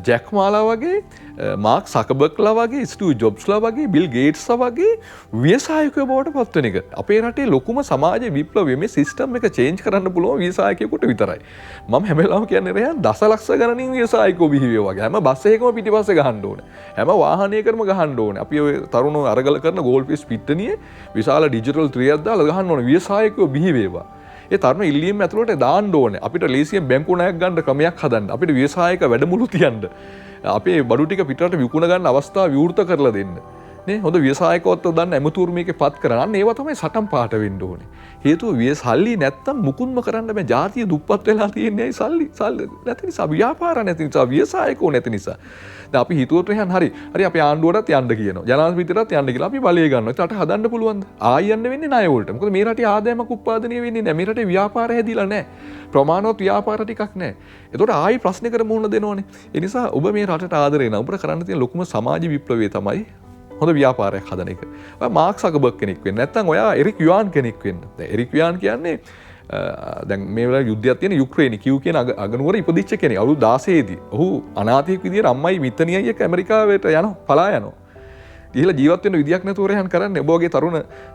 ජැක් මාලා වගේ මාක් සකබර්ග්ලා වගේ ස්ටීව් ජොබ්ස්ලා වගේ බිල් ගේට්ස්ලා වගේ ව්‍යවසායකයෝ බවට පත් වෙන එක. අපේ රටේ ලොකුම සමාජ විප්ලවය මේ සිස්ටම් එක චේන්ජ් කරන්න පුළුවන් ව්‍යවසායකයෙකුට විතරයි. මම හැම වෙලාවම කියන්නේ රයන් දසලක්ෂ ගණනින් ව්‍යවසායකයෝ බිහි වේවා වගේ. හැම බස් එකකම පිටිපස්සේ ගහන්න ඕනේ. හැම වාහනයකටම ගහන්න ඕනේ. අපි ඔය තරුණෝ අරගල කරන ගෝල්ඩ් ෆිෂ් පිට්ටනියේ විශාල ඩිජිටල් ත්‍රියක් දාලා ගහන්න ඕනේ ව්‍යවසායකයෝ බිහි වේවා. ඒ තරුණ ඉල්ලීම් ඇතුළට දාන්න ඕනේ. අපිට ලේසියෙන් බැංකු ණයක් ගන්න ක්‍රමයක් හදන්න. අපිට ව්‍යවසායක වැඩමුළු තියන්න. අපේ බඩු ටික පිටරට විකුණ ගන්න අවස්ථාව විවෘත කරලා දෙන්න. නේ හොඳ ව්‍යවසායකවත්ව දන්න ඇමතුරුමේක පත් කරන්න. අන්න ඒවා තමයි සටන් පාට වෙන්න ඕනේ. හේතුව සල්ලි නැත්තම් මුකුත්ම කරන්න බෑ. ජාතිය දුප්පත් වෙලා තියෙන්නේ ඇයි සල්ලි නැති නිසා, ව්‍යාපාර නැති නිසා, ව්‍යවසායකෝ නැති නිසා. දැන් අපි හිතුවට එහෙනම් හරි අපි ආණ්ඩුවටත් යන්න කියනවා. ජනාධිපතිටත් යන්න කියලා අපි බලය ගන්නවා. ඒකට හදන්න පුළුවන්ද? ආයි යන්න වෙන්නේ ණය වලට. මොකද මේ රටේ ආදායමක් උත්පාදනය වෙන්නේ නැහැ. මේ රටේ ව්‍යාපාර හැදිලා නැහැ. ප්‍රමාණවත් ව්‍යාපාර ටිකක් නැහැ. ඒකට ආයි ප්‍රශ්නයකට මුහුණ දෙනවනේ. ඒ නිසා ඔබ මේ රටට ආදරේ නම් ඔබට කරන්න තියෙන ලොකුම සමාජ විප්ලවය තමයි හොඳ ව්‍යාපාරයක් හදන එක. ඔයා මාක් සකබර්ග් කෙනෙක් වෙන්න. නැත්නම් ඔයා එරික් යුවාන් කෙනෙක් වෙන්න. දැන් එරික් යුවාන් කියන්නේ දැන් මේ වෙලාවේ යුද්ධයක් තියෙන යුක්‍රේනි කියු කියන අගනුවර ඉපදිච්ච කෙනෙක්. අවුරුදු 16 දී. ඔහු අනාථයෙක් විදියට අම්මයි මිත්තණියයි එක්ක ඇමරිකාවට යනවා. පලා යනවා. ගිහිලා ජීවත් වෙන්න විදියක් නැතුව රහන් කරන්නේ. ඔබ වගේ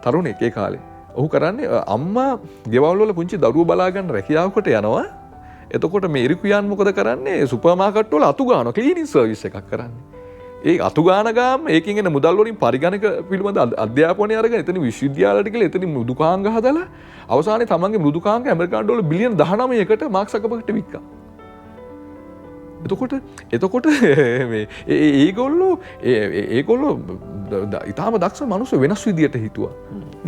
තරුණෙක් ඒ කාලේ. ඔහු කරන්නේ අම්මා ගෙවල් වල පුංචි දරුවෝ බලා ගන්න රැකියාවකට යනවා. එතකොට මේ එරික් යුවාන් මොකද කරන්නේ? සුපර් මාකට් වල අතු ගන්නවා. ක්ලීනින් සර්විස් එකක් කරන්නේ. ඒ අතු ගාන ගාම ඒකෙන් එන මුදල් වලින් පරිගණක පිළිබඳ අධ්‍යාපනය අරගෙන එතන විශ්වවිද්‍යාලයට ගිහලා එතන මෘදුකාංග හදලා අවසානයේ තමන්ගේ මෘදුකාංග ඇමරිකානු ඩොලර් බිලියන 19කට මාක් සකබර්ග්ට වික්කා. එතකොට මේ ඒගොල්ලෝ ඉතාම දක්ෂ මිනිස්සු වෙනස් විදියට හිතුවා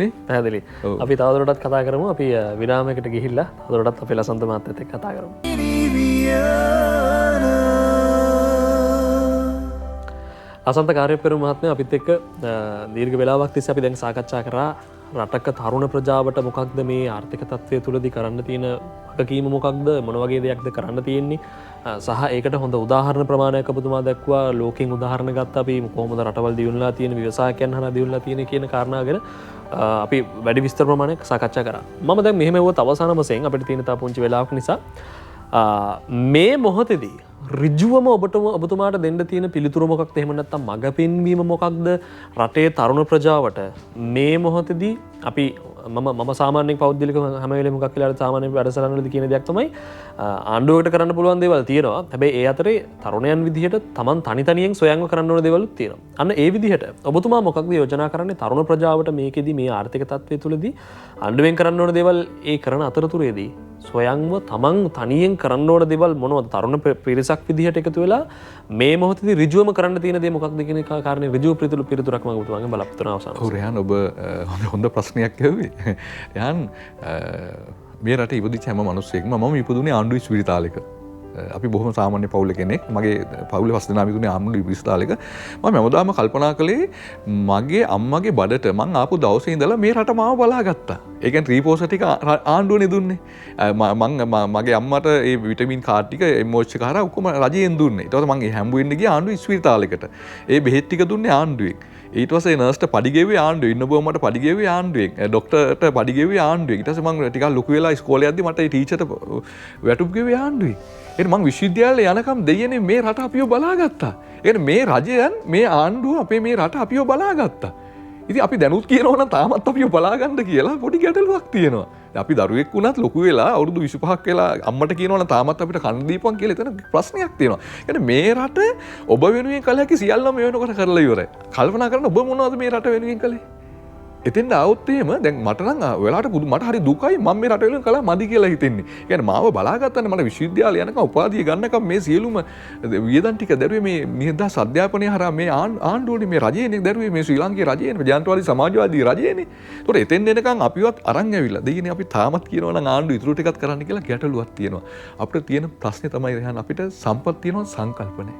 නේ. පැහැදිලි. අපි තවදුරටත් කතා කරමු. අපි විරාමයකට ගිහිල්ලා තවදුරටත් අපේ ලසන්ත මාත්‍යත් එක්ක කතා කරමු. අසන්ත කාර්යපෙරුම මහත්මයා අපිත් එක්ක දීර්ඝ වේලාවක් තිස්සේ අපි දැන් සාකච්ඡා කරා රටක තරුණ ප්‍රජාවට මොකක්ද මේ ආර්ථික තත්ත්වය තුළදී කරන්න තියෙන වගකීම මොකක්ද, මොන වගේ දෙයක්ද කරන්න තියෙන්නේ, සහ ඒකට හොඳ උදාහරණ ප්‍රමාණයක් ඔබතුමා දැක්වුවා. ලෝකෙන් උදාහරණ ගත්තා අපි කොහොමද රටවල් දියුණුලා තියෙන, ව්‍යවසායකයන් හරහා දියුණුලා තියෙන කියන කාරණා ගැන අපි වැඩි විස්තර ප්‍රමාණයක් සාකච්ඡා කරා. මම දැන් මෙහෙම වුවත් අවසාන වශයෙන් අපිට තියෙන තා පුංචි වෙලාවක් නිසා මේ මොහොතේදී ඍජුවම ඔබතුමාට දෙන්න තියෙන පිළිතුර මොකක්ද? එහෙම නැත්නම් මඟ පෙන්වීම මොකක්ද රටේ තරුණ ප්‍රජාවට මේ මොහොතේදී? අපි මම සාමාන්‍යයෙන් පෞද්ගලිකව හැම වෙලේම මොකක් කියලා සාමාන්‍ය වැඩසටහනවලදී කියන දෙයක් තමයි ආණ්ඩුවකට කරන්න පුළුවන් දේවල් තියෙනවා. හැබැයි ඒ අතරේ තරුණයන් විදිහට Taman තනියෙන් සොයන්ව කරන්න ඕන දේවලුත් තියෙනවා. අන්න ඒ විදිහට ඔබතුමා මොකක්ද යෝජනා කරන්නේ තරුණ ප්‍රජාවට මේකෙදි මේ ආර්ථික තත්ත්වය තුළදී ආණ්ඩුවෙන් කරන්න ඕන දේවල් ඒ කරන අතරතුරේදී සොයන්ව Taman තනියෙන් කරන්න ඕන දේවල් මොනවද? තරුණ පිරිසක් විදිහට එකතු වෙලා මේ මොහොතේදී ඍජුවම කරන්න තියෙන දේ මොකක්ද කියන කාරණේ ඍජුව පිළිතුරක් මම ඔබතුමාගෙන් බලාපොරොත්තු වෙනවා අවසානයේ. ඔව් රයන් ඔබ හොඳ ප්‍රශ්නයක් ඇහුවේ. යන් මේ රට ඉපදිච්ච හැම මිනිස්සෙක්ම මම ඉපදුනේ ආණ්ඩුවේ ස්විරිතාලෙක. අපි බොහොම සාමාන්‍ය පවුල කෙනෙක්. මගේ පවුලේ 5 දෙනා ඉපදුනේ ආණ්ඩුවේ ස්විරිතාලෙක. මම හැමදාම කල්පනා කළේ මගේ අම්මගේ බඩට මං ආපු දවසේ ඉඳලා මේ රට මාව බලාගත්තා. ඒ කියන්නේ රීපෝස ටික ආණ්ඩුවනේ දුන්නේ. මගේ අම්මට ඒ විටමින් කාඩ් ටික එම්එච් කාරා ඔක්කොම රජයෙන් දුන්නේ. ඊට පස්සේ මං හැම්බු වෙන්න ගියා ආණ්ඩුවේ ස්විරිතාලෙකට. ඒ බෙහෙත් ටික දුන්නේ ආණ්ඩුවෙන්. ඊට පස්සේ නර්ස්ට පඩිගෙව්වේ ආණ්ඩුවේ ඉන්න බොමට පඩිගෙව්වේ ආණ්ඩුවෙන් ડોක්ටර්ට පඩිගෙව්වේ ආණ්ඩුවෙන් ඊට පස්සේ මම ටිකක් ලොකු වෙලා ඉස්කෝලේ යද්දි මට ඒ ටීචර්ට වැටුප් ගෙව්වේ ආණ්ඩුවෙන් එහෙනම් මම විශ්වවිද්‍යාලේ යනකම් දෙයනේ මේ රට අපිව බලාගත්තා එහෙනම් මේ රජයන් මේ ආණ්ඩුව අපේ මේ රට අපිව බලාගත්තා ඉතින් අපි දැනුත් කියනවා නම් තාමත් අපිව බලාගන්න කියලා පොඩි ගැටලුවක් තියෙනවා අපි දරුවෙක් වුණත් ලොකු වෙලා අවුරුදු 25ක් වෙලා අම්මට කියනවා නම් තාමත් අපිට කන්න දීපන් කියලා එතන ප්‍රශ්නයක් තියෙනවා. يعني මේ රට ඔබ වෙනුවෙන් කළ හැකි සියල්ලම මේ වෙනකොට කරලා ඉවරයි. කල්පනා කරන්න ඔබ මොනවද මේ රට වෙනුවෙන් කළේ? එතෙන්ද આવොත් එහෙම දැන් මට නම් ඔයාලට මට හරි දුකයි මම මේ රට වෙනුවෙන් කළා මදි කියලා හිතෙන්නේ. يعني මාව බලාගත්තනේ මට විශ්වවිද්‍යාලය යනකම් උපාධිය ගන්නකම් මේ සියලුම වියදම් ටික දරුවේ මේ නිදහස් අධ්‍යාපනය හරහා මේ ආණ්ඩුවනේ මේ රජයනේ දරුවේ මේ ශ්‍රී ලංකේ රජයනේ ජනතාවාදී සමාජවාදී රජයනේ. ඒතකොට එතෙන් එනකම් අපිවත් අරන් ඇවිල්ලා දෙයිනේ අපි තාමත් කියනවා නම් ආණ්ඩුව ඉතුරු ටිකක් කරන්න කියලා ගැටලුවක් තියෙනවා. අපිට තියෙන ප්‍රශ්නේ තමයි රහන් අපිට සම්පත් තියෙනවා සංකල්පනේ.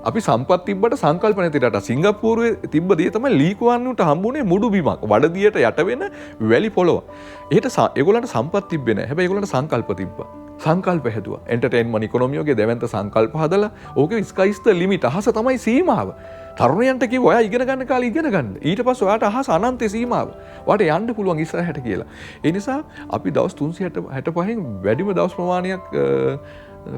අපි සම්පත් තිබ්බට සංකල්ප නැති රට සිංගප්පූරුවේ තිබ්බ දේ තමයි ලීකුවන්නුන්ට හම්බුනේ මුඩු බිමක් වඩදියට යට වෙන වැලි පොළොව. ඒකට ඒගොල්ලන්ට සම්පත් තිබ්බේ නැහැ. හැබැයි ඒගොල්ලන්ට සංකල්ප තිබ්බා. සංකල්ප හැදුවා. එන්ටර්ටේන්මන්ට් ඉකොනොමි වගේ දෙවන්ත සංකල්ප හදලා ඕකේ ස්කයිස් ද ලිමිට් අහස තමයි සීමාව. තරුණයන්ට කිව්වා ඔයා ඉගෙන ගන්න කාලේ ඉගෙන ගන්න. ඊට පස්සේ ඔයාට අහස අනන්ත සීමාව. ඔයාට යන්න පුළුවන් ඉස්සරහට කියලා. ඒ නිසා අපි දවස් 365න් වැඩිම දවස් ප්‍රමාණයක්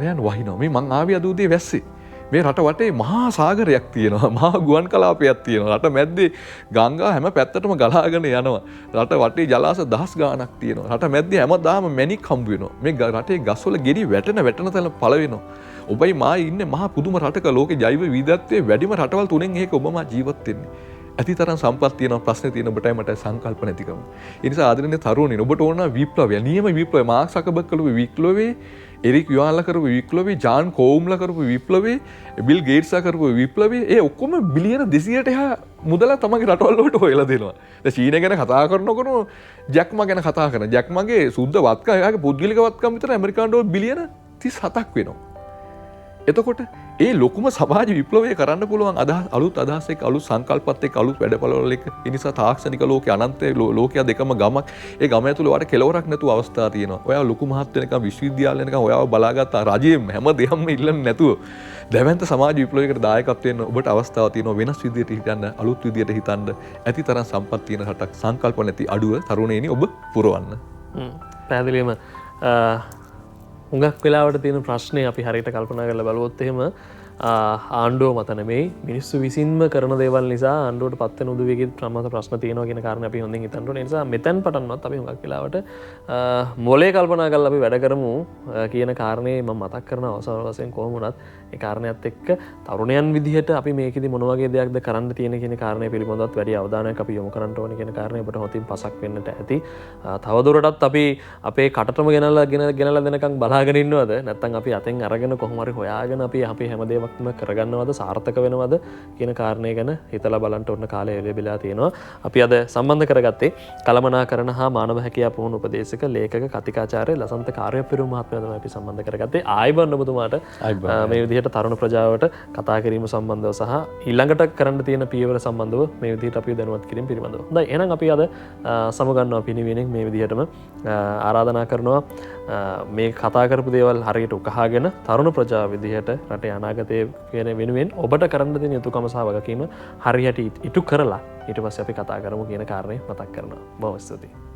රයන් වහිනවා. මේ මං ආවේ අද උදේ වැස්සේ. මේ රට වටේ මහා සාගරයක් තියෙනවා මහා ගුවන් කලාපයක් තියෙනවා රට මැද්දේ ගංගා හැම පැත්තටම ගලාගෙන යනවා රට වටේ ජලාශ දහස් ගාණක් තියෙනවා රට මැද්දේ හැමදාම මැණික් හම්බ වෙනවා මේ රටේ ගස්වල ගෙඩි වැටෙන තැන පළ වෙනවා ඔබයි මායි ඉන්නේ මහා පුදුම රටක ලෝකේ ජෛව විවිධත්වයේ වැඩිම රටවල් තුනෙන් එකක ඔබ මා ජීවත් වෙන්නේ ඇතිතරම් සම්පත් තියෙනවා ප්‍රශ්නේ තියෙන ඔබටයි මටයි සංකල්ප නැතිකම ඒ නිසා ආදරණීය තරුණියනි ඔබට ඕන විප්ලවය නියම විප්ලවය මාක්ස් අකබර්ග් කළු විප්ලවයේ එරික් යුවාන්ලා කරපු විප්ලවයේ ජාන් කෝම්ලා කරපු විප්ලවයේ බිල් ගේට්ස්ලා කරපු විප්ලවයේ ඒ ඔක්කොම බිලියන 200ට එහා මුදල තමන්ගේ රටවල් වලට හොයලා දෙනවා. දැන් චීනය ගැන කතා කරනකොට ජැක්මා ගැන කතා කරන ජැක්මාගේ සුද්ධ වත්කම් එයාගේ පුද්ගලික වත්කම් විතර ඇමරිකානු ඩොලර් බිලියන 37ක් වෙනවා. එතකොට ඒ ලොකුම සමාජ විප්ලවය කරන්න පුළුවන් අලුත් අදහස් එක්ක අලුත් සංකල්පත් එක්ක අලුත් වැඩපළවල් එක්ක ඒ නිසා තාක්ෂණික ලෝකයේ අනන්තයේ ලෝකයා දෙකම ගමක් ඒ ගම ඇතුළේ ඔයාලට කෙලවරක් නැතුව අවස්ථා තියෙනවා. ඔයා ලොකු මහත් වෙනකම් විශ්වවිද්‍යාල වෙනකම් ඔයාව බලාගත්ත රජයේ හැම දෙයක්ම ඉල්ලන්නේ නැතුව දැවැන්ත සමාජ විප්ලවයකට දායකත්වයෙන් ඔබට අවස්ථාවක් තියෙනවා වෙනස් විදියට හිතන්න අලුත් විදියට හිතන්න ඇතිතරම් සම්පත් තියෙන රටක් සංකල්ප නැති අඩුව තරුණේනි ඔබ පුරවන්න. පැහැදිලිවම හුඟක් වෙලාවට තියෙන ප්‍රශ්නය අපි හරියට කල්පනා කරලා බලුවොත් එහෙම ආණ්ඩුව මත නෙමෙයි මිනිස්සු විසින්ම කරන දේවල් නිසා ආණ්ඩුවට පත් වෙන උදවියගේ ප්‍රශ්න තියෙනවා කියන කාරණේ අපි හොඳින් හිතන්න ඕනේ. ඒ නිසා මෙතෙන් පටන්වත් අපි හුඟක් වෙලාවට මොලේ කල්පනා කරලා අපි වැඩ කරමු කියන කාරණේ මම මතක් කරන අවසාන වශයෙන් කොහොම වුණත් ඒ කාරණේත් එක්ක තරුණයන් විදිහට අපි මේකෙදි මොන වගේ දෙයක්ද කරන්න තියෙන කියන කාරණේ පිළිබඳවත් වැඩි අවධානයක් අපි යොමු කරන්න ඕනේ කියන කාරණේ ඔබට හොතින් පසක් වෙන්නට ඇති. තවදුරටත් අපි අපේ කටටම ගෙනලා දෙනකන් බලාගෙන ඉන්නවද නැත්නම් අපි අතෙන් අරගෙන කොහොම හරි හොයාගෙන අපි අපේ හැමදේම කරගන්නවද සාර්ථක වෙනවද කියන කාරණය ගැන හිතලා බලන්න ඕන කාලය ලැබිලා තියෙනවා. අපි අද සම්බන්ධ කරගත්තේ කළමනාකරණ හා මානව හැකියාව පුහුණු උපදේශක ලේඛක කතිකාචාර්ය ලසන්ත කාර්යපිරුම මහත්මයා තමයි අපි සම්බන්ධ කරගත්තේ. ආයිබන් ඔබතුමාට මේ විදිහට තරුණ ප්‍රජාවට කතා කිරීම සම්බන්ධව සහ ඊළඟට කරන්න තියෙන පියවර සම්බන්ධව මේ විදිහට අපි දැනුවත් කිරීම පිළිබඳව. හොඳයි එහෙනම් අපි අද සමගන්නවා පිනිවිනෙන් මේ විදිහටම ආරාධනා කරනවා මේ කතා කරපු දේවල් හරියට උකහාගෙන තරුණ ප්‍රජාව විදිහට රටේ අනාගතයේ කියන වෙනුවෙන් ඔබට කරන්න තියෙන යුතුකම සහ වගකීම හරියට ඉටු කරලා ඊට පස්සේ අපි කතා කරමු කියන කාරණේ මතක් කරනවා. බොහොම ස්තුතියි.